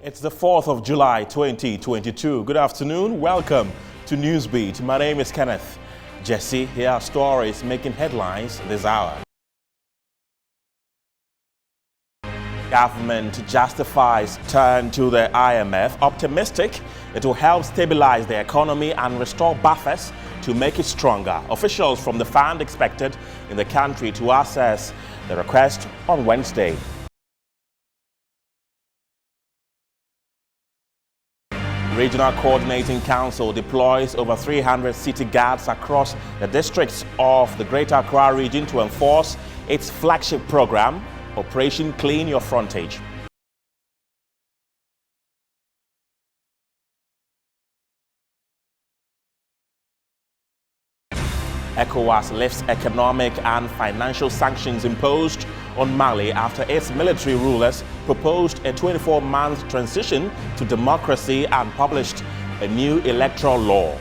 It's the 4th of July, 2022. Good afternoon. Welcome to Newsbeat. My name is Kenneth Jesse. Here are stories making headlines this hour. Government justifies turn to the IMF, optimistic it will help stabilize the economy and restore buffers to make it stronger. Officials from the fund expected in the country to assess the request on Wednesday. Regional Coordinating Council deploys over 300 city guards across the districts of the Greater Accra region to enforce its flagship program, Operation Clean Your Frontage. ECOWAS lifts economic and financial sanctions imposed on Mali after its military rulers proposed a 24-month transition to democracy and published a new electoral law.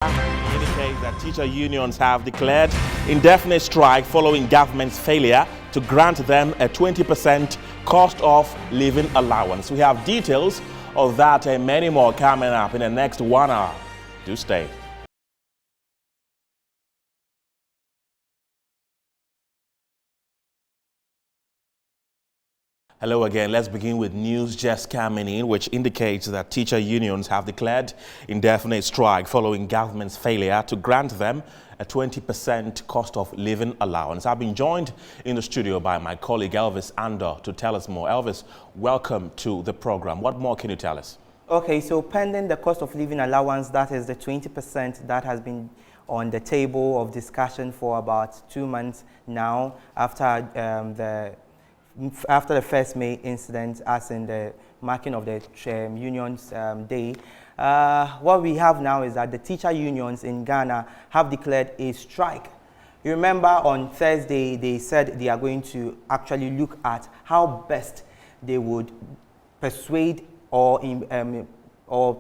Indicates that teacher unions have declared indefinite strike following government's failure to grant them a 20% cost of living allowance. We have details of that and many more coming up in the next 1 hour. Do stay. Hello again. Let's begin with news just coming in, which indicates that teacher unions have declared indefinite strike following government's failure to grant them a 20% cost of living allowance. I've been joined in the studio by my colleague Elvis Andor to tell us more. Elvis, welcome to the program. What more can you tell us? Okay, so pending the cost of living allowance, that is the 20% that has been on the table of discussion for about 2 months now after the 1st May incident, as in the marking of the union's day. What we have now is that the teacher unions in Ghana have declared a strike. You remember on Thursday they said they are going to actually look at how best they would persuade or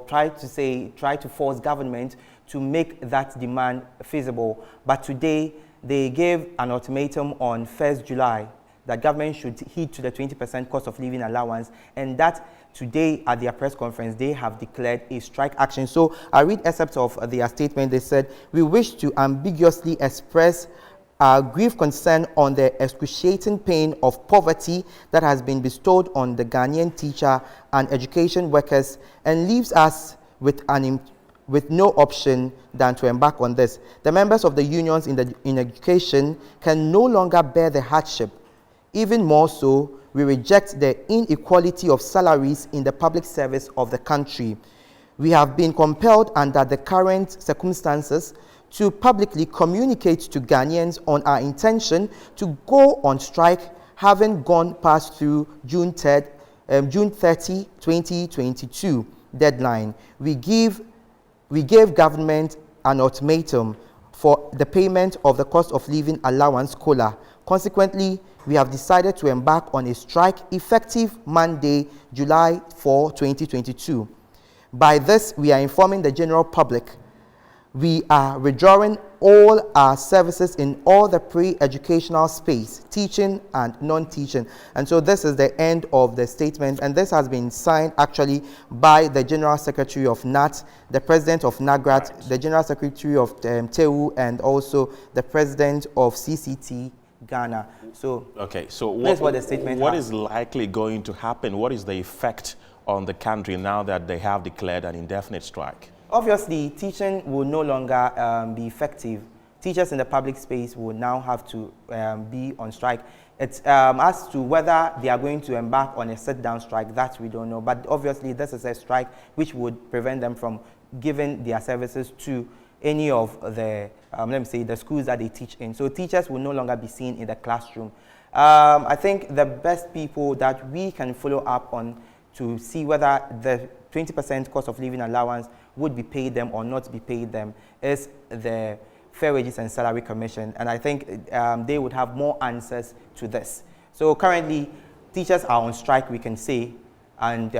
try to force government to make that demand feasible. But today they gave an ultimatum on 1st July that government should heed to the 20% cost of living allowance, and that today at their press conference they have declared a strike action. So I read excerpts of their statement. They said, "We wish to ambiguously express our grave concern on the excruciating pain of poverty that has been bestowed on the Ghanaian teacher and education workers and leaves us with no option than to embark on this. The members of the unions in education can no longer bear the hardship. Even more so, we reject the inequality of salaries in the public service of the country. We have been compelled under the current circumstances to publicly communicate to Ghanaians on our intention to go on strike, having gone past through June 30, 2022 deadline. We gave government an ultimatum for the payment of the cost of living allowance COLA. Consequently, we have decided to embark on a strike effective Monday, July 4, 2022. By this, we are informing the general public we are withdrawing all our services in all the pre-educational space, teaching and non-teaching." And so this is the end of the statement, and this has been signed actually by the General Secretary of NAT, the President of NAGRAT, right, the General Secretary of TEU, and also the President of CCT Ghana. So, okay, so what is likely going to happen? What is the effect on the country now that they have declared an indefinite strike? Obviously, teaching will no longer be effective. Teachers in the public space will now have to be on strike. It's as to whether they are going to embark on a sit-down strike, that we don't know. But obviously, this is a strike which would prevent them from giving their services to any of the, let me say, the schools that they teach in. So teachers will no longer be seen in the classroom. I think the best people that we can follow up on to see whether the 20% cost of living allowance would be paid them or not be paid them is the Fair Wages and Salary Commission. And I think they would have more answers to this. So currently, teachers are on strike, we can say, and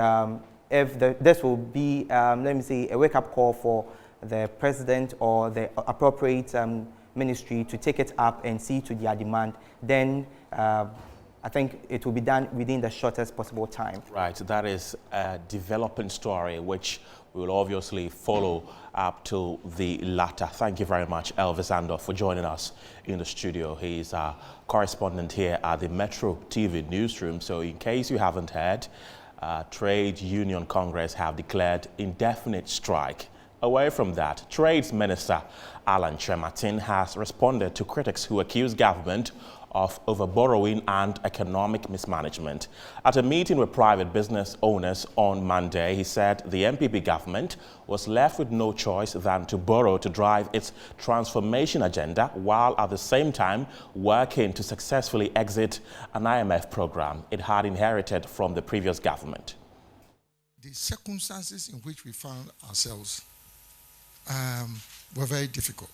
if this will be, let me say, a wake-up call for the president or the appropriate ministry to take it up and see to their demand, then I think it will be done within the shortest possible time. Right, that is a developing story which we will obviously follow up to the latter. Thank you very much, Elvis Andor, for joining us in the studio. He's our correspondent here at the Metro TV newsroom. So in case you haven't heard, Trade Union Congress have declared indefinite strike. Away from that, Trades Minister ALLOWANCE has responded to critics who accuse government of overborrowing and economic mismanagement. At a meeting with private business owners on Monday, he said the MPP government was left with no choice than to borrow to drive its transformation agenda, while at the same time working to successfully exit an IMF program it had inherited from the previous government. The circumstances in which we found ourselves were very difficult.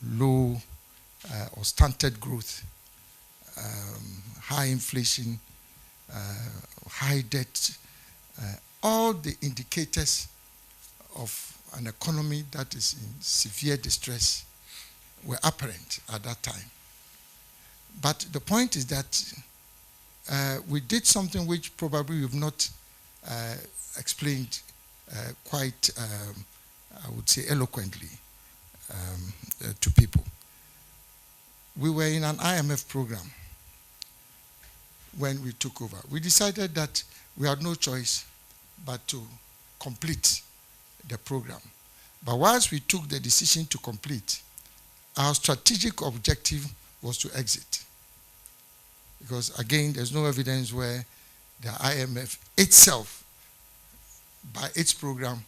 Low or stunted growth, high inflation, high debt, all the indicators of an economy that is in severe distress were apparent at that time. But the point is that we did something which probably we've not explained quite, I would say, eloquently to people. We were in an IMF program when we took over. We decided that we had no choice but to complete the program. But once we took the decision to complete, our strategic objective was to exit. Because again, there's no evidence where the IMF itself, by its program,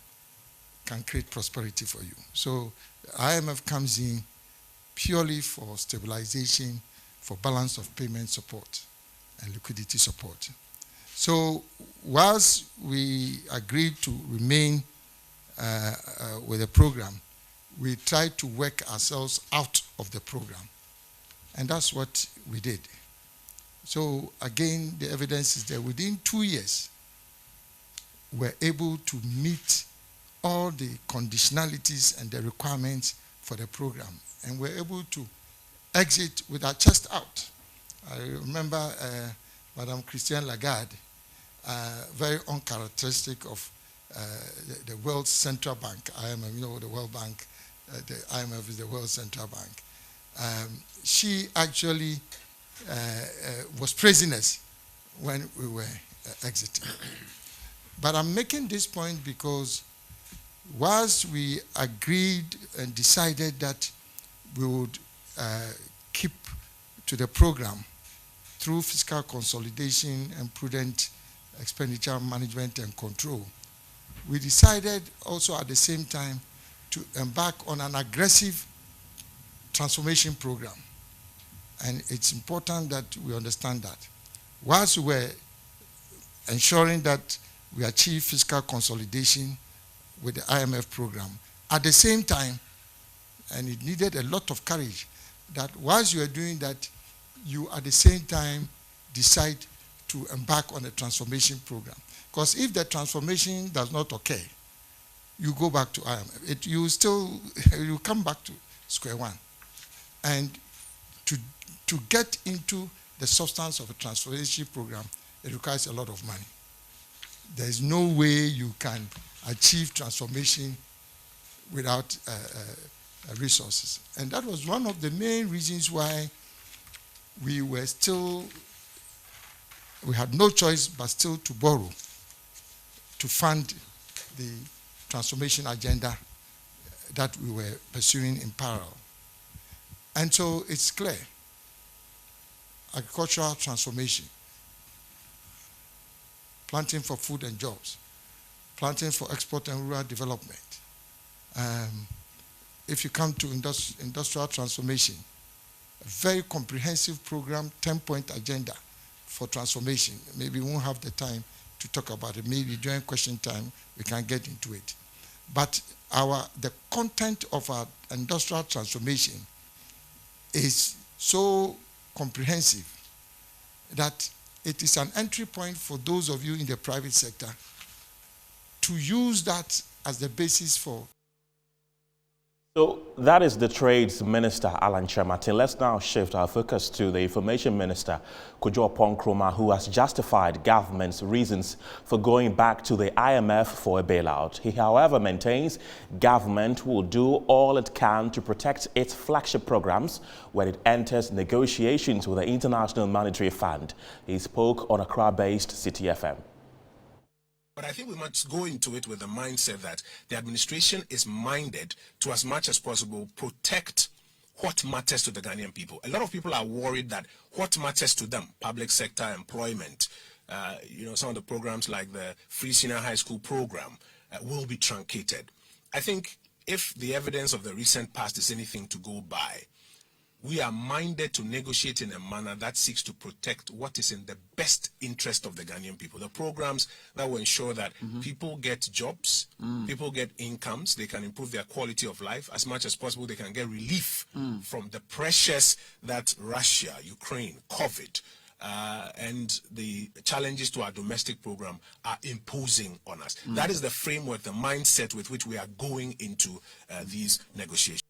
can create prosperity for you. So IMF comes in purely for stabilization, for balance of payment support and liquidity support. So whilst we agreed to remain with the program, we tried to work ourselves out of the program. And that's what we did. So again, the evidence is that within 2 years, we're able to meet all the conditionalities and the requirements for the program. And we're able to exit with our chest out. I remember Madame Christine Lagarde, very uncharacteristic of the World Central Bank, IMF, you know, the World Bank, the IMF is the World Central Bank. She actually was praising us when we were exiting. But I'm making this point because whilst we agreed and decided that we would keep to the program through fiscal consolidation and prudent expenditure management and control, we decided also at the same time to embark on an aggressive transformation program. And it's important that we understand that. Whilst we were ensuring that we achieve fiscal consolidation with the IMF program, at the same time, and it needed a lot of courage, that whilst you are doing that, you at the same time decide to embark on a transformation program. Because if the transformation does not occur, you go back to IMF. You come back to square one. And to get into the substance of a transformation program, it requires a lot of money. There is no way you can achieve transformation without resources. And that was one of the main reasons why we had no choice but still to borrow to fund the transformation agenda that we were pursuing in parallel. And so it's clear, agricultural transformation, planting for food and jobs, planting for export and rural development. If you come to industrial transformation, a very comprehensive program, 10-point agenda for transformation. Maybe we won't have the time to talk about it. Maybe during question time, we can get into it. But the content of our industrial transformation is so comprehensive that it is an entry point for those of you in the private sector to use that as the basis for. So that is the Trades Minister, Alan Martin. Let's now shift our focus to the Information Minister, Kojo Ponkroma, who has justified government's reasons for going back to the IMF for a bailout. He, however, maintains government will do all it can to protect its flagship programs when it enters negotiations with the International Monetary Fund. He spoke on Accra-based City FM. But I think we must go into it with the mindset that the administration is minded to, as much as possible, protect what matters to the Ghanaian people. A lot of people are worried that what matters to them, public sector employment, some of the programs like the Free Senior High School program will be truncated. I think if the evidence of the recent past is anything to go by, we are minded to negotiate in a manner that seeks to protect what is in the best interest of the Ghanaian people. The programs that will ensure that people get jobs, people get incomes, they can improve their quality of life. As much as possible, they can get relief from the pressures that Russia, Ukraine, COVID, and the challenges to our domestic program are imposing on us. That is the framework, the mindset with which we are going into these negotiations.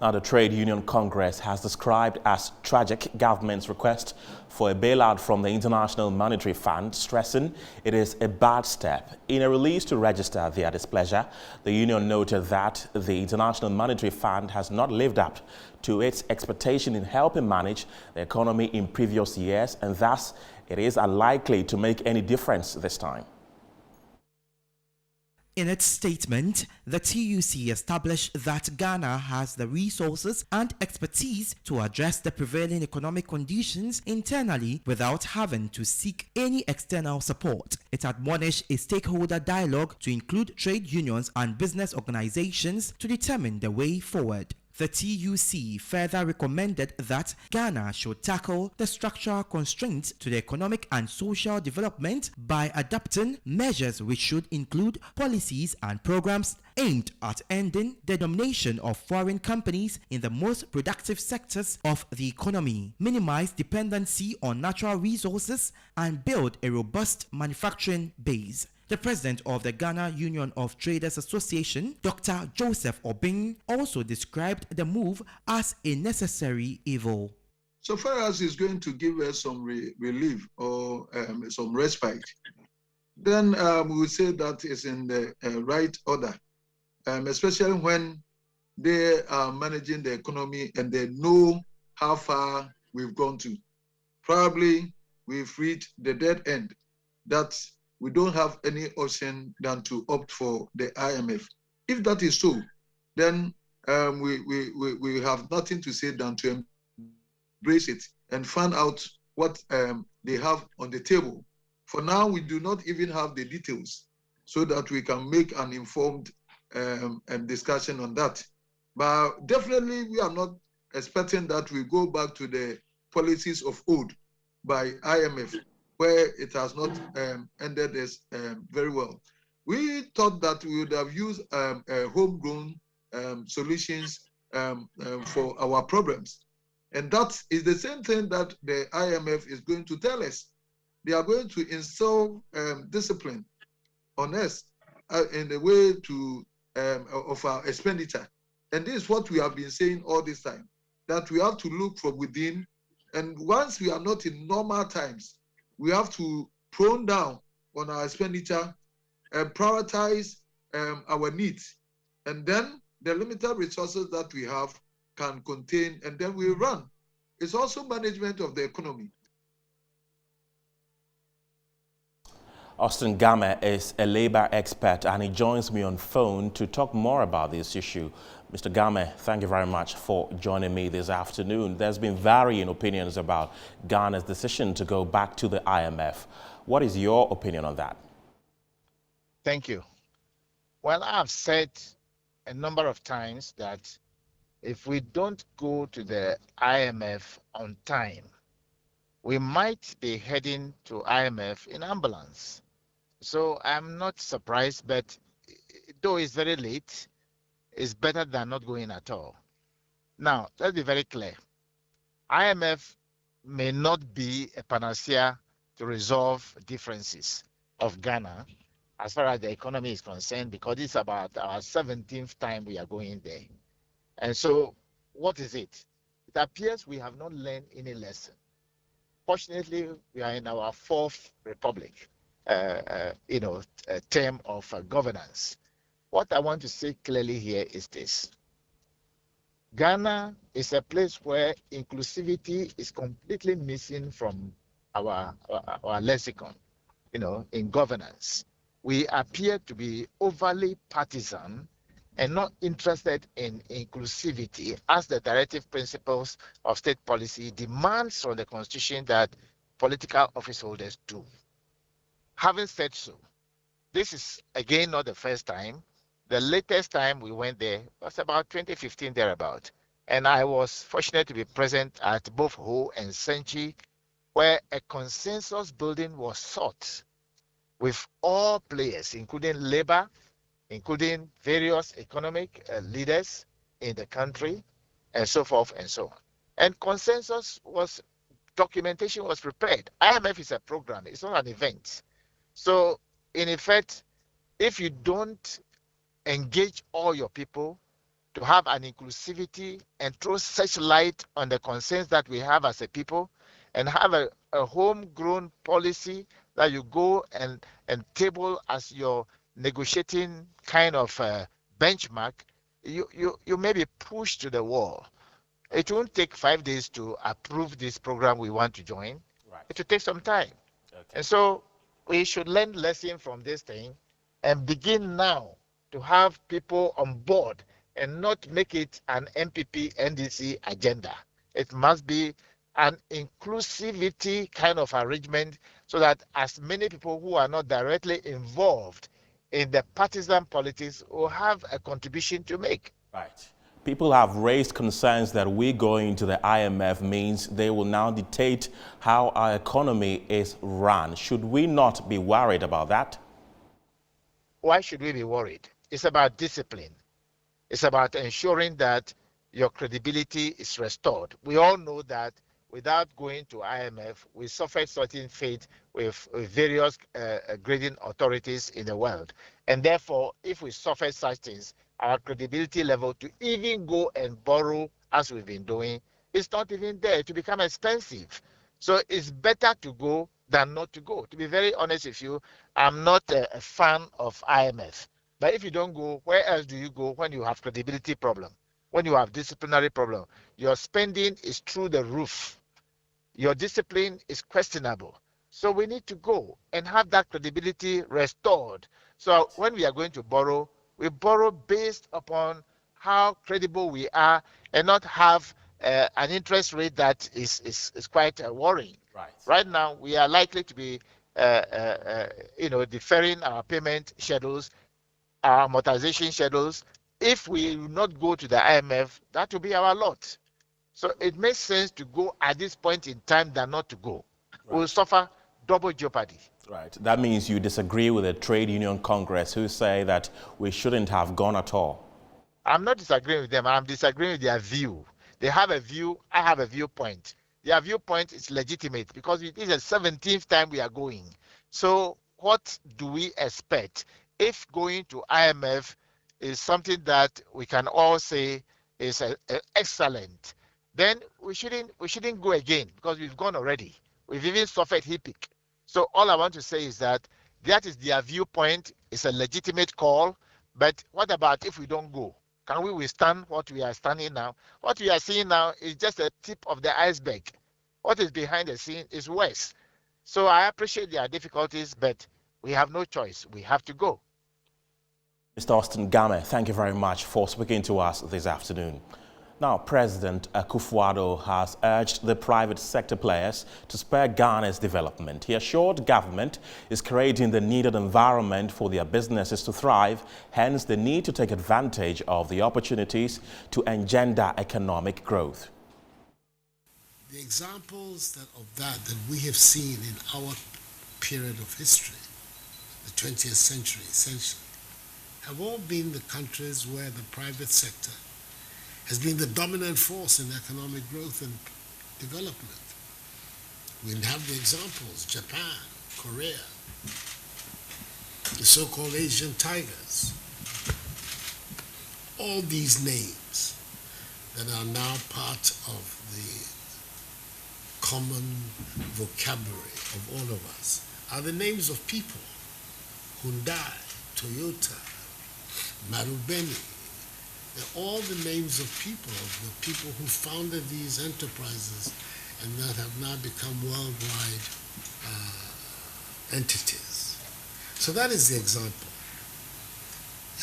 Now, the Trade Union Congress has described as tragic government's request for a bailout from the International Monetary Fund, stressing it is a bad step. In a release to register their displeasure, the union noted that the International Monetary Fund has not lived up to its expectation in helping manage the economy in previous years, and thus it is unlikely to make any difference this time. In its statement, the TUC established that Ghana has the resources and expertise to address the prevailing economic conditions internally without having to seek any external support. It admonished a stakeholder dialogue to include trade unions and business organizations to determine the way forward. The TUC further recommended that Ghana should tackle the structural constraints to the economic and social development by adopting measures which should include policies and programs aimed at ending the domination of foreign companies in the most productive sectors of the economy, minimize dependency on natural resources, and build a robust manufacturing base. The president of the Ghana Union of Traders Association, Dr. Joseph Obing, also described the move as a necessary evil. So far as it's going to give us some relief or some respite, then we would say that is in the right order, especially when they are managing the economy and they know how far we've gone to. Probably we've reached the dead end. That's we don't have any option than to opt for the IMF. If that is so, then we have nothing to say than to embrace it and find out what they have on the table. For now, we do not even have the details so that we can make an informed discussion on that. But definitely, we are not expecting that we go back to the policies of old by IMF, where it has not ended as very well. We thought that we would have used homegrown solutions for our problems. And that is the same thing that the IMF is going to tell us. They are going to instill discipline on us in the way to of our expenditure. And this is what we have been saying all this time, that we have to look from within. And once we are not in normal times, we have to prone down on our expenditure and prioritize our needs. And then the limited resources that we have can contain, and then we run. It's also management of the economy. Austin Game is a labor expert and he joins me on phone to talk more about this issue. Mr. Game, thank you very much for joining me this afternoon. There's been varying opinions about Ghana's decision to go back to the IMF. What is your opinion on that? Thank you. Well, I've said a number of times that if we don't go to the IMF on time, we might be heading to IMF in ambulance. So I'm not surprised, but though it's very late, it's better than not going at all. Now, let's be very clear. IMF may not be a panacea to resolve differences of Ghana as far as the economy is concerned, because it's about our 17th time we are going there. And so, what is it? It appears we have not learned any lesson. Fortunately, we are in our fourth republic, term of governance. What I want to say clearly here is this: Ghana is a place where inclusivity is completely missing from our lexicon, in governance. We appear to be overly partisan and not interested in inclusivity as the directive principles of state policy demands from the constitution that political office holders do. Having said so, this is again not the first time. The latest time we went there was about 2015 thereabout. And I was fortunate to be present at both Ho and Senchi, where a consensus building was sought with all players, including labor, including various economic leaders in the country, and so forth and so on. And documentation was prepared. IMF is a program, it's not an event. So, in effect, if you don't engage all your people to have an inclusivity and throw such light on the concerns that we have as a people, and have a homegrown policy that you go and table as your negotiating kind of benchmark, you may be pushed to the wall. It won't take 5 days to approve this program we want to join. Right. It will take some time. Okay. And so we should learn lesson from this thing and begin now to have people on board and not make it an MPP NDC agenda. It must be an inclusivity kind of arrangement so that as many people who are not directly involved in the partisan politics will have a contribution to make. Right. People have raised concerns that we going to the IMF means they will now dictate how our economy is run. Should we not be worried about that? Why should we be worried? It's about discipline. It's about ensuring that your credibility is restored. We all know that without going to IMF, we suffered certain fate with various grading authorities in the world. And therefore, if we suffer such things, our credibility level to even go and borrow, as we've been doing, is not even there. To become expensive. So it's better to go than not to go. To be very honest with you, I'm not a fan of IMF. But if you don't go, where else do you go when you have credibility problem? When you have disciplinary problem? Your spending is through the roof. Your discipline is questionable. So we need to go and have that credibility restored. So when we are going to borrow, we borrow based upon how credible we are and not have an interest rate that is quite worrying. Right. Right now, we are likely to be deferring our payment schedules, our amortization schedules. If we do not go to the IMF, that will be our lot. So it makes sense to go at this point in time than not to go. Right. We'll suffer double jeopardy. Right. That means you disagree with the Trade Union Congress who say that we shouldn't have gone at all. I'm not disagreeing with them. I'm disagreeing with their view. They have a view. I have a viewpoint. Their viewpoint is legitimate because it is the 17th time we are going. So what do we expect? If going to IMF is something that we can all say is excellent, then we shouldn't go again because we've gone already. We've even suffered HIPIC. So all I want to say is that is their viewpoint. It's a legitimate call. But what about if we don't go? Can we withstand what we are standing now? What we are seeing now is just a tip of the iceberg. What is behind the scene is worse. So I appreciate their difficulties, but we have no choice. We have to go. Mr. Austin Game, thank you very much for speaking to us this afternoon. Now, President Akufo-Addo has urged the private sector players to spur Ghana's development. He assured government is creating the needed environment for their businesses to thrive, hence the need to take advantage of the opportunities to engender economic growth. The examples of that we have seen in our period of history, the 20th century essentially, have all been the countries where the private sector has been the dominant force in economic growth and development. We have the examples, Japan, Korea, the so-called Asian tigers. All these names that are now part of the common vocabulary of all of us are the names of people. Hyundai, Toyota, Marubeni. They're all the names of people who founded these enterprises and that have now become worldwide entities. So that is the example.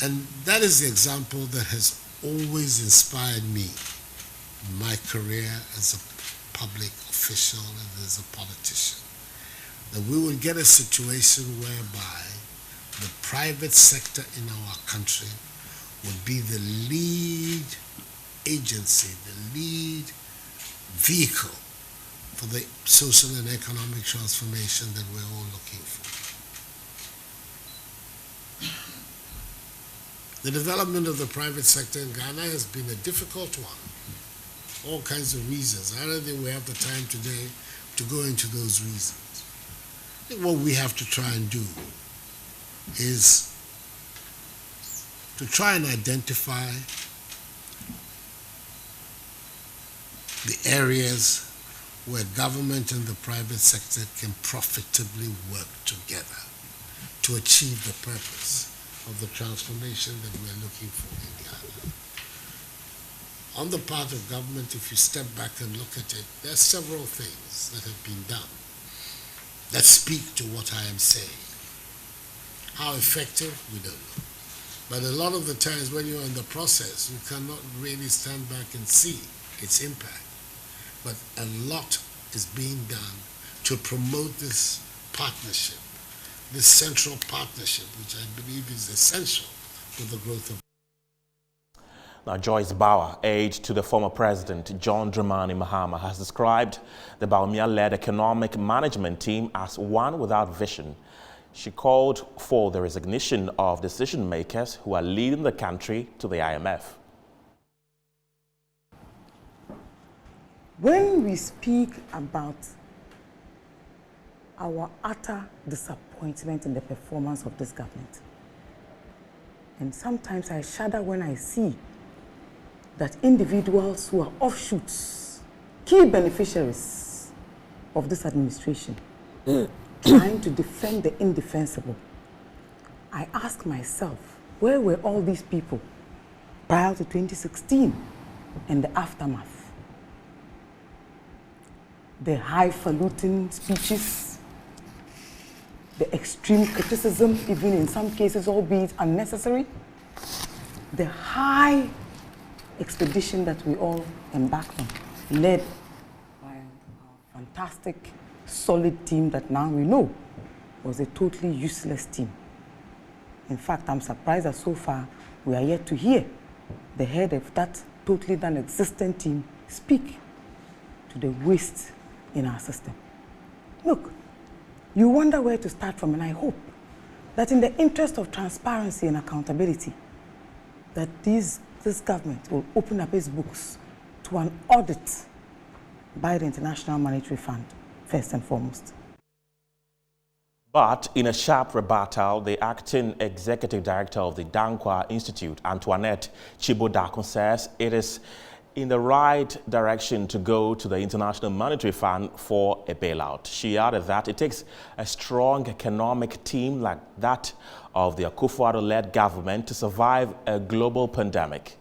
And that is the example that has always inspired me in my career as a public official and as a politician. That we will get a situation whereby the private sector in our country would be the lead agency, the lead vehicle for the social and economic transformation that we're all looking for. The development of the private sector in Ghana has been a difficult one. All kinds of reasons. I don't think we have the time today to go into those reasons. I think what we have to try and do is to try and identify the areas where government and the private sector can profitably work together to achieve the purpose of the transformation that we're looking for in Ghana. On the part of government, if you step back and look at it, there are several things that have been done that speak to what I am saying. How effective, we don't know. But a lot of the times when you're in the process, you cannot really stand back and see its impact. But a lot is being done to promote this partnership, this central partnership, which I believe is essential for the growth of. Now, Joyce Bauer, aide to the former president, John Dramani Mahama, has described the Bawumia-led economic management team as one without vision. She called for the resignation of decision makers who are leading the country to the IMF. When we speak about our utter disappointment in the performance of this government, and sometimes I shudder when I see that individuals who are offshoots, key beneficiaries of this administration, trying to defend the indefensible. I ask myself, where were all these people prior to 2016 and the aftermath? The highfalutin speeches, the extreme criticism, even in some cases, albeit unnecessary, the high expedition that we all embarked on, led by a fantastic, solid team that now we know was a totally useless team. In fact, I'm surprised that so far we are yet to hear the head of that totally non-existent team speak to the waste in our system. Look, you wonder where to start from, and I hope that in the interest of transparency and accountability, that this government will open up its books to an audit by the International Monetary Fund, first and foremost. But in a sharp rebuttal, the acting executive director of the Dankwa Institute, Antoinette Chibodakun, says it is in the right direction to go to the International Monetary Fund for a bailout. She added that it takes a strong economic team like that of the Akufo-Addo-led government to survive a global pandemic.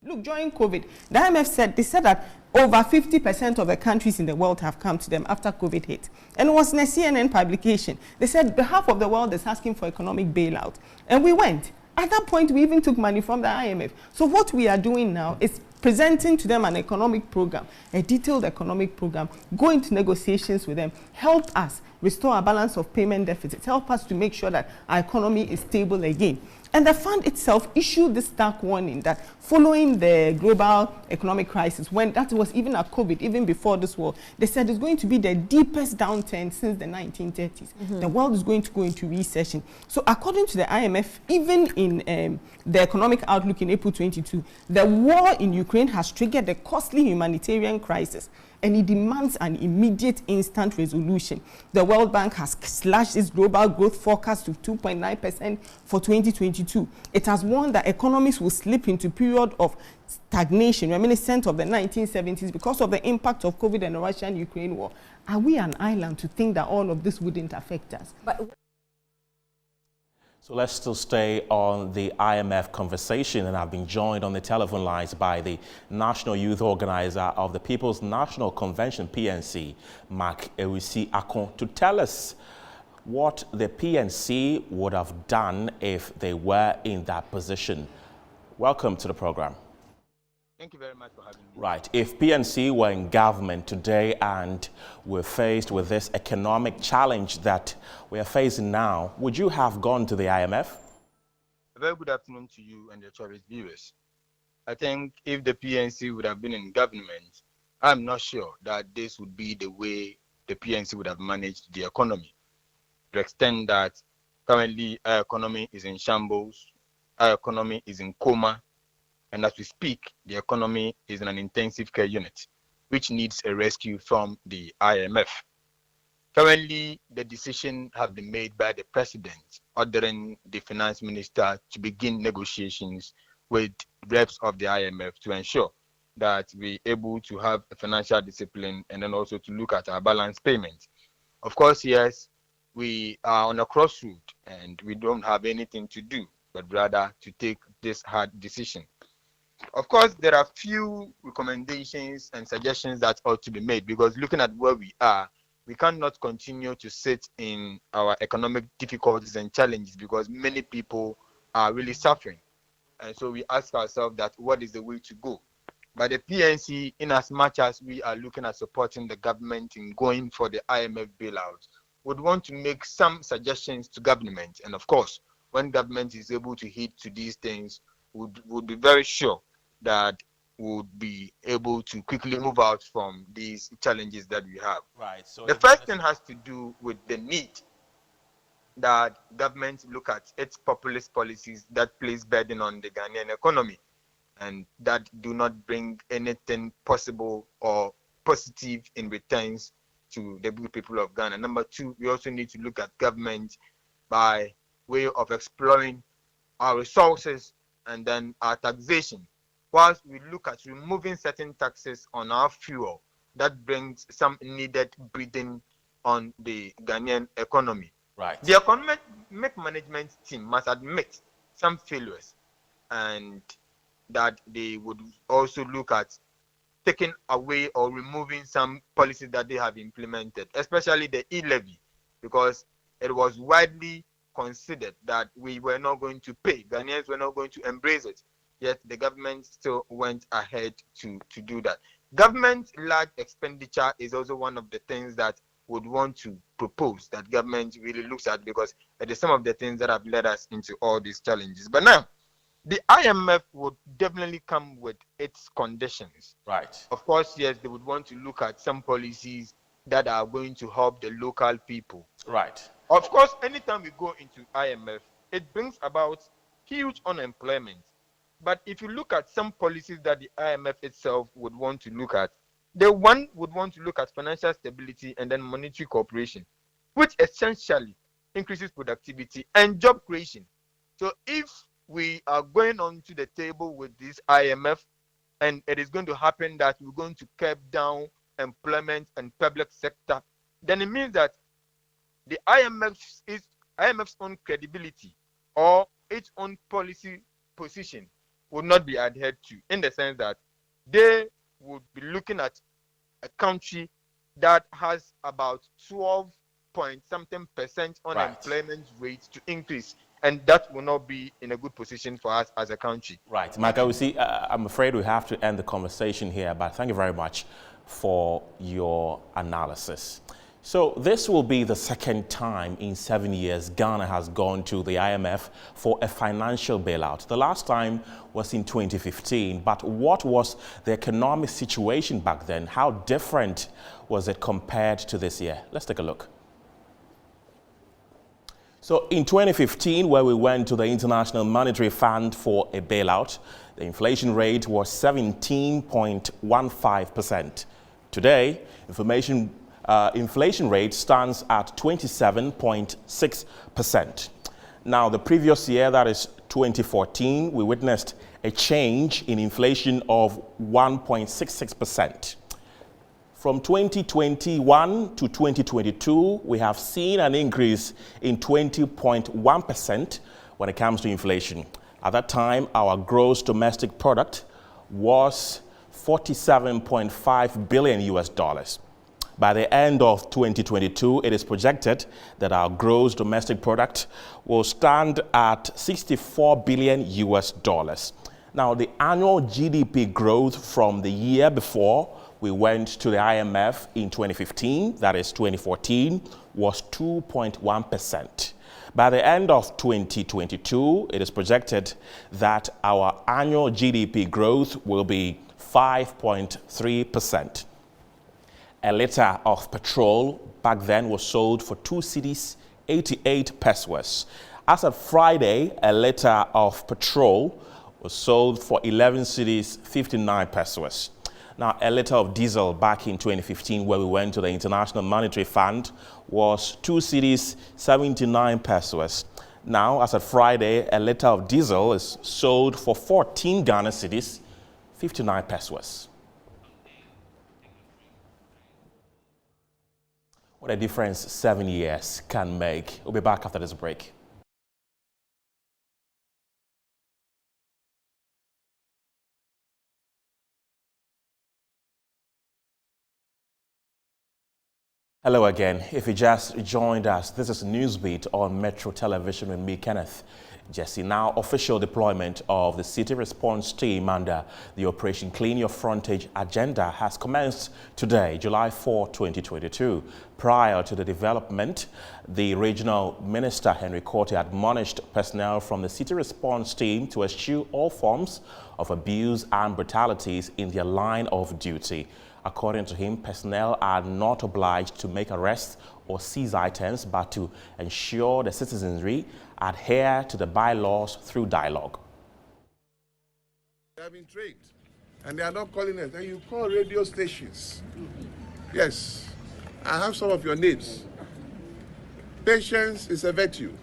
Look, during COVID, the IMF said, that over 50% of the countries in the world have come to them after COVID hit. And it was in a CNN publication. They said half of the world is asking for economic bailout. And we went. At that point, we even took money from the IMF. So what we are doing now is presenting to them an economic program, a detailed economic program, go into negotiations with them, help us restore our balance of payment deficits, help us to make sure that our economy is stable again. And the fund itself issued this stark warning that following the global economic crisis, when that was even a COVID, even before this war, they said it's going to be the deepest downturn since the 1930s. The world is going to go into recession. So according to the IMF, even in the economic outlook in April 22, the war in Ukraine has triggered a costly humanitarian crisis. and it demands an immediate, instant resolution. The World Bank has slashed its global growth forecast to 2.9% for 2022. It has warned that economies will slip into a period of stagnation reminiscent of the 1970s because of the impact of COVID and the Russian-Ukraine war. Are we an island to think that all of this wouldn't affect us? So let's still stay on the IMF conversation, and I've been joined on the telephone lines by the National Youth Organizer of the People's National Convention, PNC, Mark Ewisi Akon, to tell us what the PNC would have done if they were in that position. Welcome to the program. Thank you very much for having me. Right. If PNC were in government today and we're faced with this economic challenge that we are facing now, would you have gone to the IMF? A very good afternoon to you and your cherished viewers. I think if the PNC would have been in government, I'm not sure that this would be the way the PNC would have managed the economy. To the extent that currently our economy is in shambles, our economy is in coma, and as we speak, the economy is in an intensive care unit, which needs a rescue from the IMF. Currently, the decision has been made by the president, ordering the finance minister to begin negotiations with reps of the IMF to ensure that we're able to have a financial discipline and then also to look at our balance payments. Of course, yes, we are on a crossroad and we don't have anything to do, but rather to take this hard decision. Of course, there are few recommendations and suggestions that ought to be made, because looking at where we are, we cannot continue to sit in our economic difficulties and challenges because many people are really suffering. And so we ask ourselves that what is the way to go? But the PNC, in as much as we are looking at supporting the government in going for the IMF bailout, would want to make some suggestions to government. And of course, when government is able to heed to these things, would be very sure that would be able to quickly move out from these challenges that we have. Right. So the first thing has to do with the need that government look at its populist policies that place burden on the Ghanaian economy and that do not bring anything possible or positive in returns to the good people of Ghana. Number two, we also need to look at government by way of exploring our resources and then our taxation. Whilst we look at removing certain taxes on our fuel, that brings some needed breathing on the Ghanaian economy. Right. The economic management team must admit some failures, and that they would also look at taking away or removing some policies that they have implemented, especially the e-levy, because it was widely considered that we were not going to pay. Ghanaians were not going to embrace it. Yet the government still went ahead to do that. Government large expenditure is also one of the things that would want to propose that government really looks at, because it is some of the things that have led us into all these challenges. But now, the IMF would definitely come with its conditions. Right. Of course, yes, they would want to look at some policies that are going to help the local people. Right. Of course, anytime we go into IMF, it brings about huge unemployment. But if you look at some policies that the IMF itself would want to look at, the one would want to look at financial stability and then monetary cooperation, which essentially increases productivity and job creation. So if we are going on to the table with this IMF and it is going to happen that we're going to curb down employment and public sector, then it means that the IMF's own credibility or its own policy position would not be adhered to, in the sense that they would be looking at a country that has about 12-point-something% unemployment rate to increase, and that will not be in a good position for us as a country. Right. Mark, I'm afraid we have to end the conversation here, but thank you very much for your analysis. So this will be the second time in 7 years Ghana has gone to the IMF for a financial bailout. The last time was in 2015, but what was the economic situation back then? How different was it compared to this year? Let's take a look. So in 2015, where we went to the International Monetary Fund for a bailout, the inflation rate was 17.15%. Today, inflation rate stands at 27.6%. Now, the previous year, that is 2014, we witnessed a change in inflation of 1.66%. From 2021 to 2022, we have seen an increase in 20.1% when it comes to inflation. At that time, our gross domestic product was $47.5 billion US. By the end of 2022, it is projected that our gross domestic product will stand at $64 billion US. Now, the annual GDP growth from the year before we went to the IMF in 2015, that is 2014, was 2.1%. By the end of 2022, it is projected that our annual GDP growth will be 5.3%. A litre of petrol back then was sold for 2 cedis, 88 pesos. As of Friday, a litre of petrol was sold for 11 cedis, 59 pesos. Now, a litre of diesel back in 2015, where we went to the International Monetary Fund, was 2 cedis, 79 pesos. Now, as of Friday, a litre of diesel is sold for 14 Ghana cedis, 59 pesos. What a difference 7 years can make. We'll be back after this break. Hello again. If you just joined us, this is Newsbeat on Metro Television with me, Kenneth Jesse. Now, official deployment of the city response team under the Operation Clean Your Frontage agenda has commenced today, July 4, 2022. Prior to the development, the regional minister, Henry Korte, admonished personnel from the city response team to eschew all forms of abuse and brutalities in their line of duty. According to him, personnel are not obliged to make arrests or seize items, but to ensure the citizenry adhere to the bylaws through dialogue. They have been trained, and they are not calling us. And you call radio stations. Yes, I have some of your names. Patience is a virtue.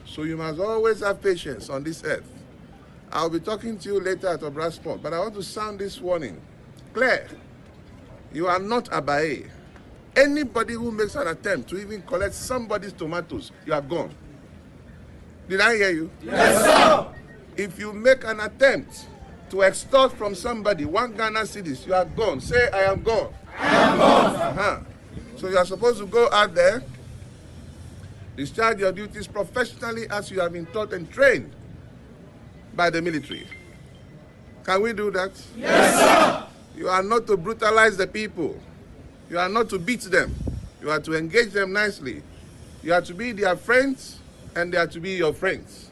So you must always have patience on this earth. I'll be talking to you later at Obrasport, but I want to sound this warning. Clear, you are not Abaye. Anybody who makes an attempt to even collect somebody's tomatoes, you are gone. Did I hear you? Yes, sir. If you make an attempt to extort from somebody 1 Ghana cedis, you are gone. Say, I am gone. I am gone. So you are supposed to go out there, discharge your duties professionally as you have been taught and trained by the military. Can we do that? Yes, sir. You are not to brutalize the people. You are not to beat them. You are to engage them nicely. You are to be their friends, and they are to be your friends.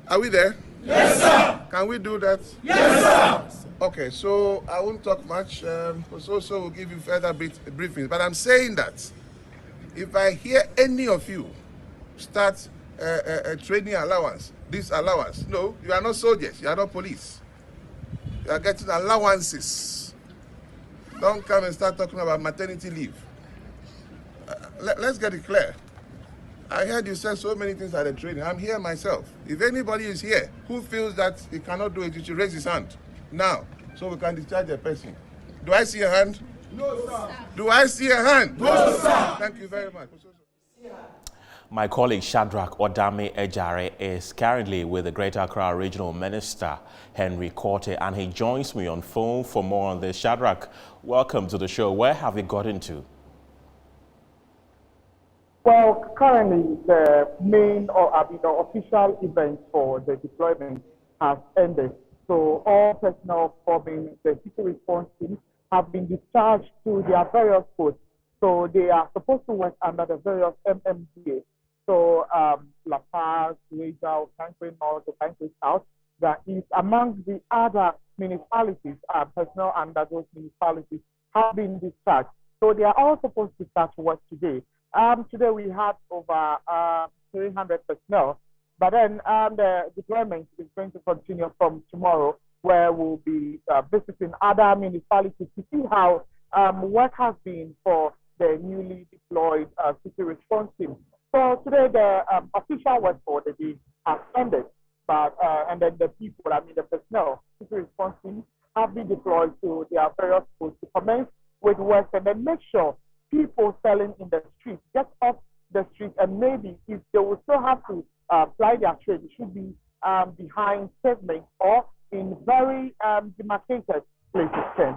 Are we there? Yes, sir. Can we do that? Yes, sir. Okay, so I won't talk much. So we'll give you further briefings. But I'm saying that if I hear any of you start a training allowance, this allowance, no, you are not soldiers. You are not police. You are getting allowances. Don't come and start talking about maternity leave. Let's get it clear. I heard you say so many things at the training. I'm here myself. If anybody is here who feels that he cannot do it, he should raise his hand now so we can discharge the person. Do I see a hand? No, sir. Do I see a hand? No, sir. Thank you very much. My colleague Shadrach Odame Ejare is currently with the Greater Accra Regional Minister, Henry Korte, and he joins me on phone for more on this. Shadrach, welcome to the show. Where have you got into? Well, currently the main official event for the deployment has ended. So all personnel forming the city response team have been discharged to their various posts. So they are supposed to work under the various MMDA. So La Paz, Reja, Kankwe North, Kankwe South, that is among the other municipalities, personnel under those municipalities have been discharged. So they are all supposed to start work today. Today we had over 300 personnel, but then the deployment is going to continue from tomorrow. where we'll be visiting other municipalities to see how work has been for the newly deployed city response team. So today the official work for the day has ended, but and then the people, the personnel, city response team, have been deployed to their various posts to commence with work and then make sure people selling in the street get off the street, and maybe if they will still have to ply their trade, it should be behind pavement or in very demarcated places.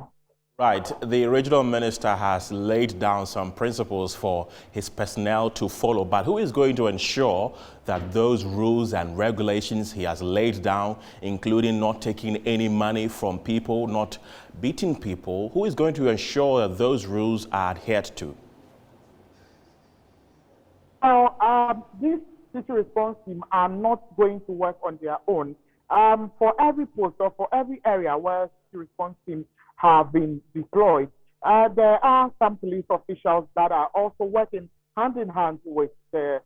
Right. The regional minister has laid down some principles for his personnel to follow, but who is going to ensure that those rules and regulations he has laid down, including not taking any money from people, not beating people, who is going to ensure that those rules are adhered to? Now, these city response team are not going to work on their own. For every post or for every area where city response teams have been deployed, there are some police officials that are also working hand in hand with the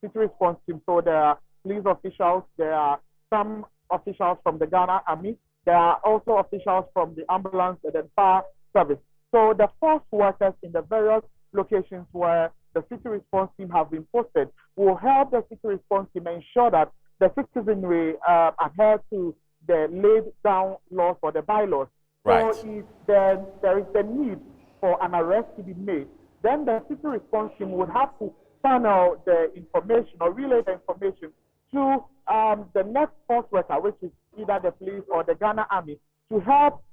city response team. So there are police officials, there are some officials from the Ghana Army, there are also officials from the ambulance and the fire service. So the force workers in the various locations where the city response team have been posted will help the city response team ensure that the citizenry adhere to the laid down laws or the bylaws. Right. So if there is the need for an arrest to be made, then the city response team would have to channel the information or relay the information to the next force worker, which is either the police or the Ghana Army, to help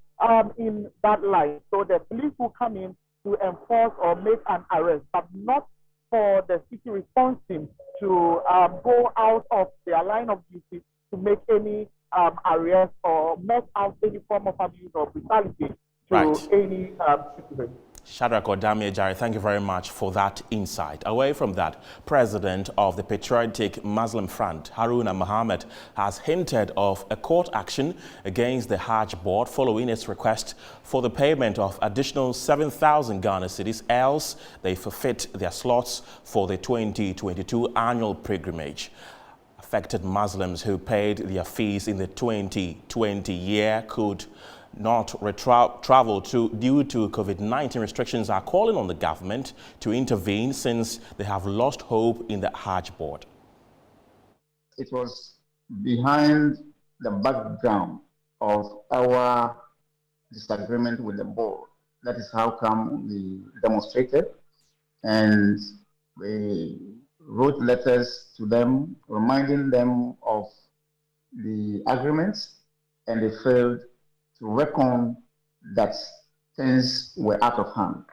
in that line. So the police will come in to enforce or make an arrest, but not for the city response team to go out of their line of duty to make any arrest or make out any form of abuse or brutality to any citizen. Shadrach Odamiejare, thank you very much for that insight. Away from that, President of the Patriotic Muslim Front, Haruna Mohammed, has hinted of a court action against the Hajj Board following its request for the payment of additional 7,000 Ghana cedis, else they forfeit their slots for the 2022 annual pilgrimage. Affected Muslims who paid their fees in the 2020 year could not travel due to COVID-19 restrictions are calling on the government to intervene since they have lost hope in the Hajj Board. It was behind the background of our disagreement with the board. That is how come we demonstrated, and we wrote letters to them reminding them of the agreements, and they failed to reckon that things were out of hand.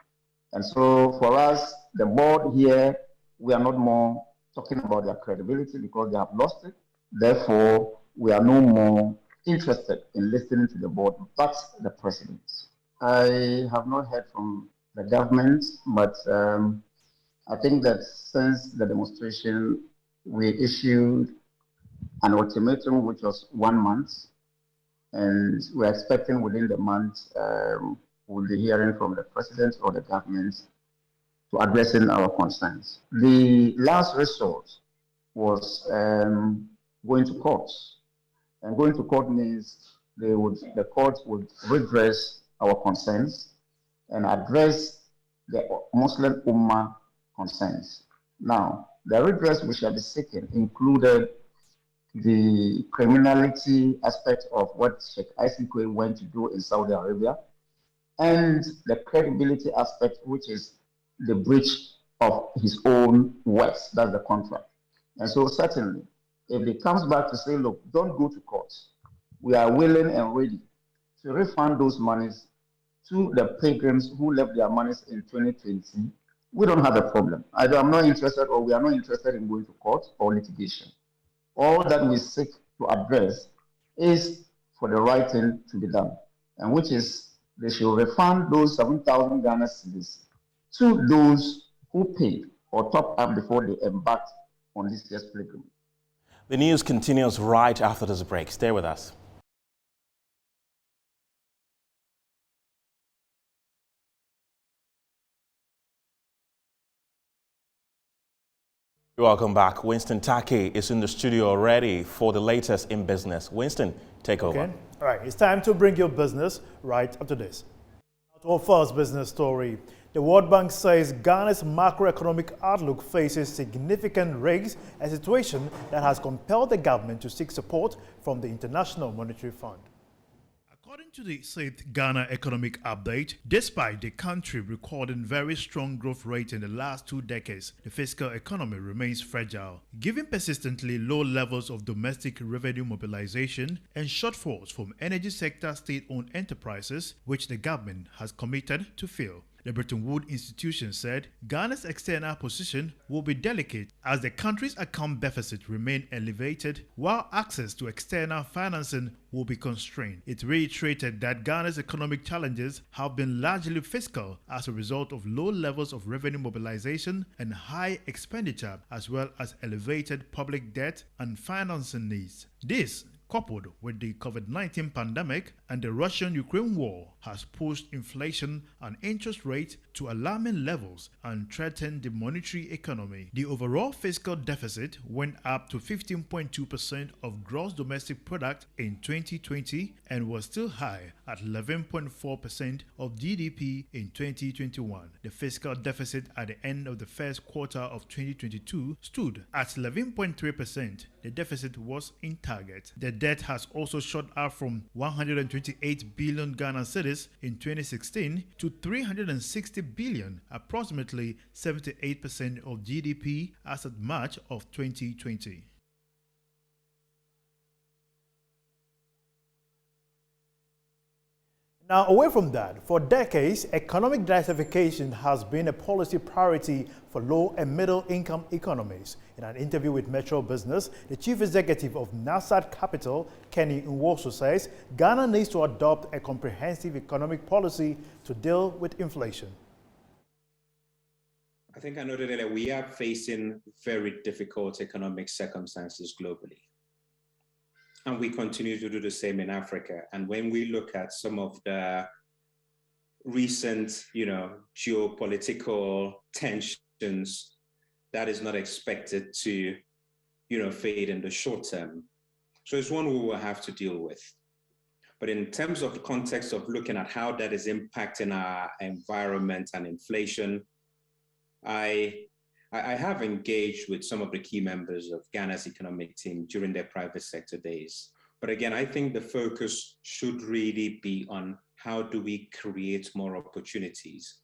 And so for us, the board here, we are not more talking about their credibility because they have lost it. Therefore, we are no more interested in listening to the board, but the president. I have not heard from the government, but I think that since the demonstration, we issued an ultimatum, which was 1 month, and we're expecting within the month, we'll be hearing from the president or the government to addressing our concerns. The last resort was going to court. And going to court means the court would redress our concerns and address the Muslim Ummah concerns. Now, the redress we shall be seeking included the criminality aspect of what Sheikh Isikwe went to do in Saudi Arabia, and the credibility aspect, which is the breach of his own words, that's the contract. And so certainly, if it comes back to say, look, don't go to court, we are willing and ready to refund those monies to the pilgrims who left their monies in 2020, we don't have a problem. Either I'm not interested or we are not interested in going to court or litigation. All that we seek to address is for the right thing to be done, and which is they should refund those 7,000 Ghana cedis to those who paid or topped up before they embarked on this year's pilgrimage. The news continues right after this break. Stay with us. Welcome back. Winston Taki is in the studio already for the latest in business. Winston, take over. All right, it's time to bring your business right up to this. Our first business story. The World Bank says Ghana's macroeconomic outlook faces significant risks, a situation that has compelled the government to seek support from the International Monetary Fund. According to the 6th Ghana Economic Update, despite the country recording very strong growth rate in the last 2 decades, the fiscal economy remains fragile, given persistently low levels of domestic revenue mobilization and shortfalls from energy sector state-owned enterprises, which the government has committed to fill. The Bretton Woods institution said Ghana's external position will be delicate as the country's account deficit remain elevated while access to external financing will be constrained. It reiterated that Ghana's economic challenges have been largely fiscal as a result of low levels of revenue mobilization and high expenditure, as well as elevated public debt and financing needs. This, coupled with the COVID-19 pandemic and the Russian-Ukraine war, has pushed inflation and interest rates to alarming levels and threatened the monetary economy. The overall fiscal deficit went up to 15.2% of gross domestic product in 2020 and was still high at 11.4% of GDP in 2021. The fiscal deficit at the end of the first quarter of 2022 stood at 11.3%. The deficit was in target. The debt has also shot up from 128 billion Ghana cedis in 2016 to 360 billion, approximately 78% of GDP as of March of 2020. Now, away from that, for decades, economic diversification has been a policy priority for low and middle income economies. In an interview with Metro Business, the chief executive of Nasdaq Capital, Kenny Nwosu, says Ghana needs to adopt a comprehensive economic policy to deal with inflation. I think I noted that we are facing very difficult economic circumstances globally. And we continue to do the same in Africa. And when we look at some of the recent, geopolitical tensions, that is not expected to, fade in the short term. So it's one we will have to deal with. But in terms of the context of looking at how that is impacting our environment and inflation, I have engaged with some of the key members of Ghana's economic team during their private sector days. But again, I think the focus should really be on how do we create more opportunities?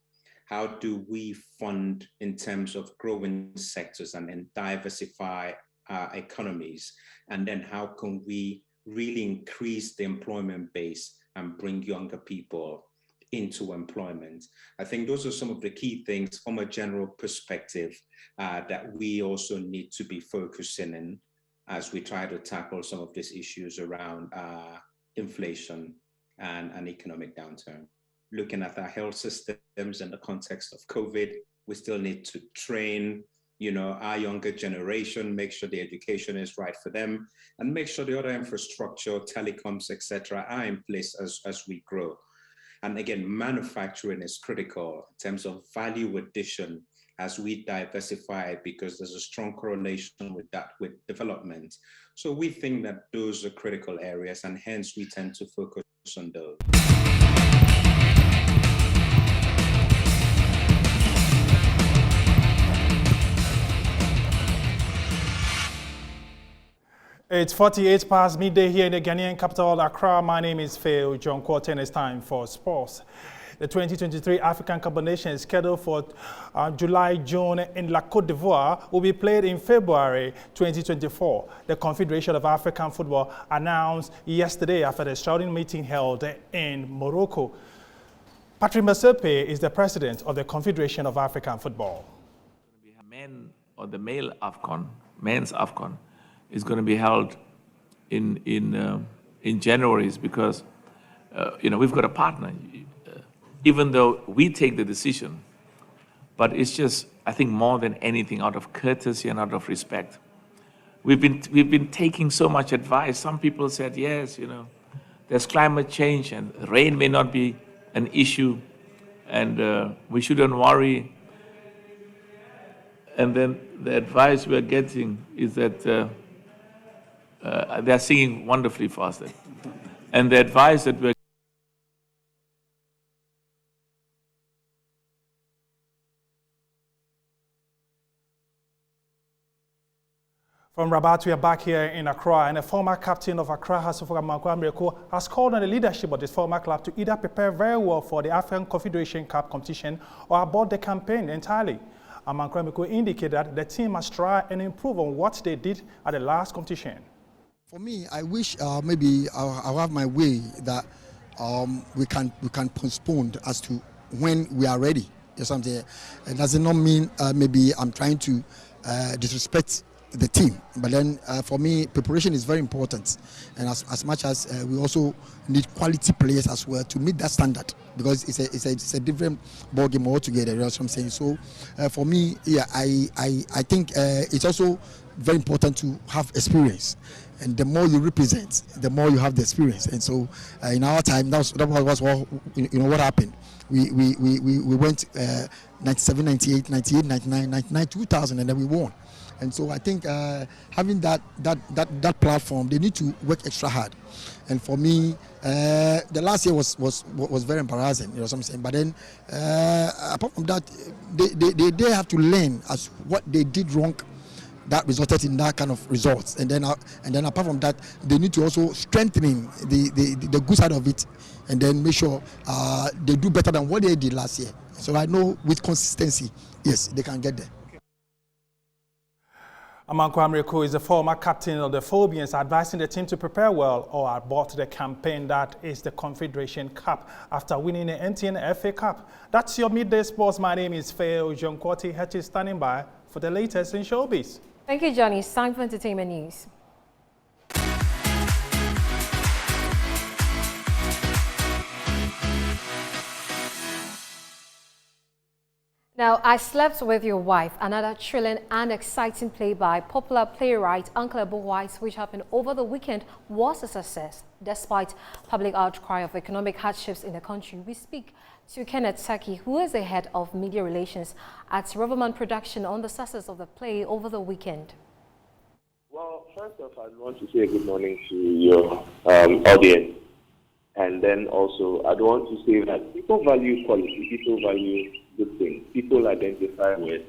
How do we fund in terms of growing sectors and diversify our economies? And then how can we really increase the employment base and bring younger people into employment? I think those are some of the key things from a general perspective that we also need to be focusing in as we try to tackle some of these issues around inflation and economic downturn. Looking at our health systems in the context of COVID, we still need to train our younger generation, make sure the education is right for them, and make sure the other infrastructure, telecoms, etc., are in place as we grow. And again, manufacturing is critical in terms of value addition as we diversify, because there's a strong correlation with that, with development. So we think that those are critical areas, and hence we tend to focus on those. It's 48 past midday here in the Ghanaian capital, Accra. My name is Phil John Quarten. It's time for sports. The 2023 African Cup of Nations, scheduled for July-June in La Côte d'Ivoire, will be played in February 2024. The Confederation of African Football announced yesterday after the extraordinary meeting held in Morocco. Patrick Masepe is the president of the Confederation of African Football. Men or the male AFCON, men's AFCON, is going to be held in January, because we've got a partner. Even though we take the decision, but it's just, I think, more than anything, out of courtesy and out of respect. We've been taking so much advice. Some people said, yes, there's climate change and rain may not be an issue, and we shouldn't worry. And then the advice we're getting is that they're singing wonderfully for us. And the advice that we're From Rabat, we are back here in Accra, and the former captain of Accra, Amankwah Miracle, has called on the leadership of the former club to either prepare very well for the African Confederation Cup competition or abort the campaign entirely. Amankwah Miracle indicated that the team must try and improve on what they did at the last competition. For me, I wish maybe I'll have my way that we can postpone as to when we are ready. You know what I'm saying? It does not mean maybe I'm trying to disrespect the team, but then for me, preparation is very important, and as much as we also need quality players as well to meet that standard, because it's a different ball game altogether. You know what I'm saying? So for me, yeah, I think it's also very important to have experience, and the more you represent, the more you have the experience. And so in our time, that was what, you know, what happened. We went 97, 98, 98, 99, 99, 2000, and then we won. And so I think having that platform, they need to work extra hard. And for me, the last year was very embarrassing, you know what I'm saying. But then apart from that, they have to learn as what they did wrong that resulted in that kind of results. And then apart from that, they need to also strengthen the good side of it, and then make sure they do better than what they did last year. So I know with consistency, yes, they can get there. Amankwah Miracle is the former captain of the Phobians, advising the team to prepare well or abort the campaign that is the Confederation Cup after winning the MTN FA Cup. That's your Midday Sports. My name is Faye Jonkwati. Hetch is standing by for the latest in showbiz. Thank you, Johnny. It's time for entertainment news. Now, I Slept With Your Wife, another thrilling and exciting play by popular playwright Uncle Ebo White, which happened over the weekend, was a success. Despite public outcry of economic hardships in the country, we speak to Kenneth Saki, who is the head of media relations at Riverman Production, on the success of the play over the weekend. Well, first off, I'd want to say good morning to your audience. And then also, I'd want to say that people value quality, people value good things. People identify with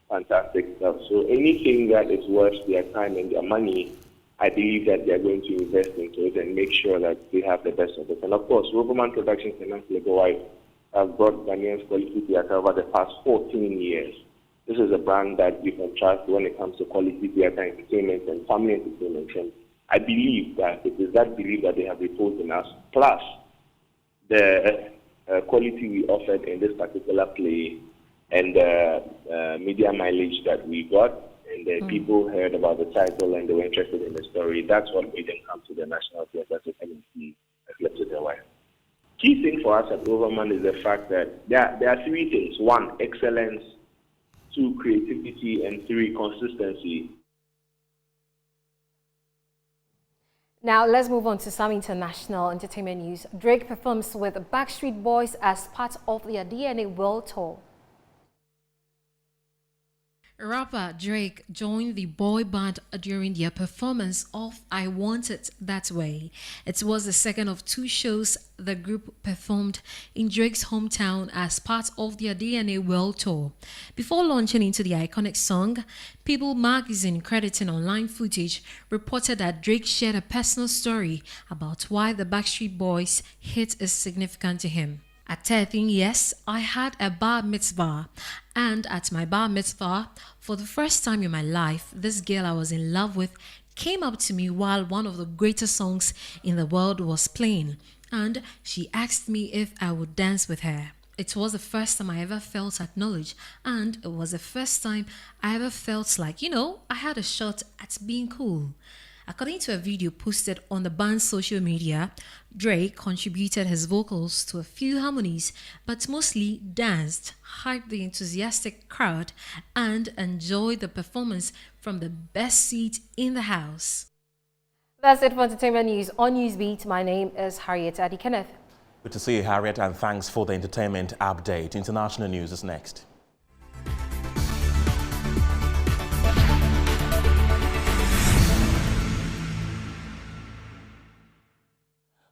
fantastic stuff. So anything that is worth their time and their money, I believe that they're going to invest into it and make sure that they have the best of it. And of course, Riverman Productions and Uncle Ebo White have brought Ghanaians quality theatre over the past 14 years. This is a brand that you can trust when it comes to quality theatre entertainment and family entertainment. And I believe that it is that belief that they have reposed in us, plus the quality we offered in this particular play and the media mileage that we got, and the people heard about the title and they were interested in the story. That's what made them come to the National Theatre to come and see I Slept With Your Wife. Key thing for us at Riverman is the fact that there are three things. One, excellence. Two, creativity. And three, consistency. Now, let's move on to some international entertainment news. Drake performs with Backstreet Boys as part of their DNA World Tour. Rapper Drake joined the boy band during their performance of I Want It That Way. It was the second of two shows the group performed in Drake's hometown as part of their DNA World Tour. Before launching into the iconic song, People magazine, crediting online footage, reported that Drake shared a personal story about why the Backstreet Boys hit is significant to him. At 13 years, I had a bar mitzvah, and at my bar mitzvah, for the first time in my life, this girl I was in love with came up to me while one of the greatest songs in the world was playing, and she asked me if I would dance with her. It was the first time I ever felt acknowledged, and it was the first time I ever felt like, I had a shot at being cool. According to a video posted on the band's social media, Drake contributed his vocals to a few harmonies, but mostly danced, hyped the enthusiastic crowd, and enjoyed the performance from the best seat in the house. That's it for entertainment news on Newsbeat. My name is Harriet Adi Kenneth. Good to see you, Harriet, and thanks for the entertainment update. International news is next.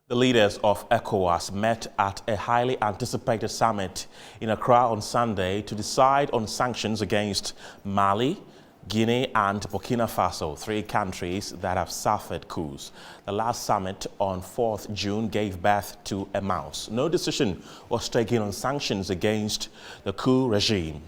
The leaders of ECOWAS met at a highly anticipated summit in Accra on Sunday to decide on sanctions against Mali, Guinea and Burkina Faso, 3 countries that have suffered coups. The last summit on 4th June gave birth to a mouse. No decision was taken on sanctions against the coup regime.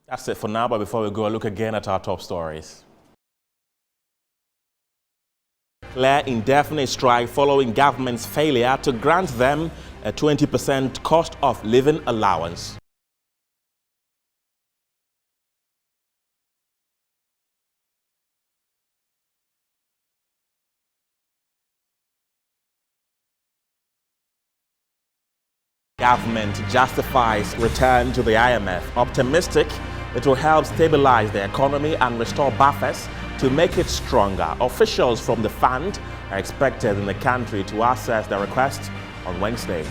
That's it for now, but before we go, a look again at our top stories. Clear indefinite strike following government's failure to grant them a 20% cost of living allowance. Government justifies return to the IMF, optimistic it will help stabilize the economy and restore buffers to make it stronger. Officials from the fund are expected in the country to assess the request on Wednesday.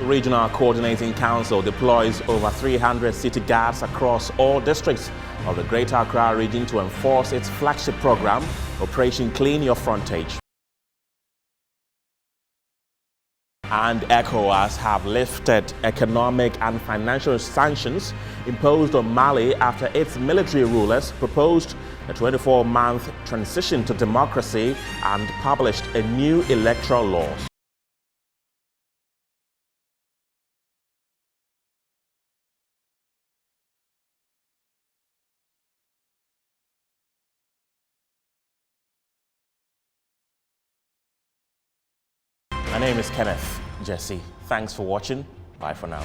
Regional Coordinating Council deploys over 300 city guards across all districts of the Greater Accra region to enforce its flagship program, Operation Clean Your Frontage. And ECOWAS have lifted economic and financial sanctions imposed on Mali after its military rulers proposed a 24-month transition to democracy and published a new electoral law. My name is Kenneth Jesse. Thanks for watching. Bye for now.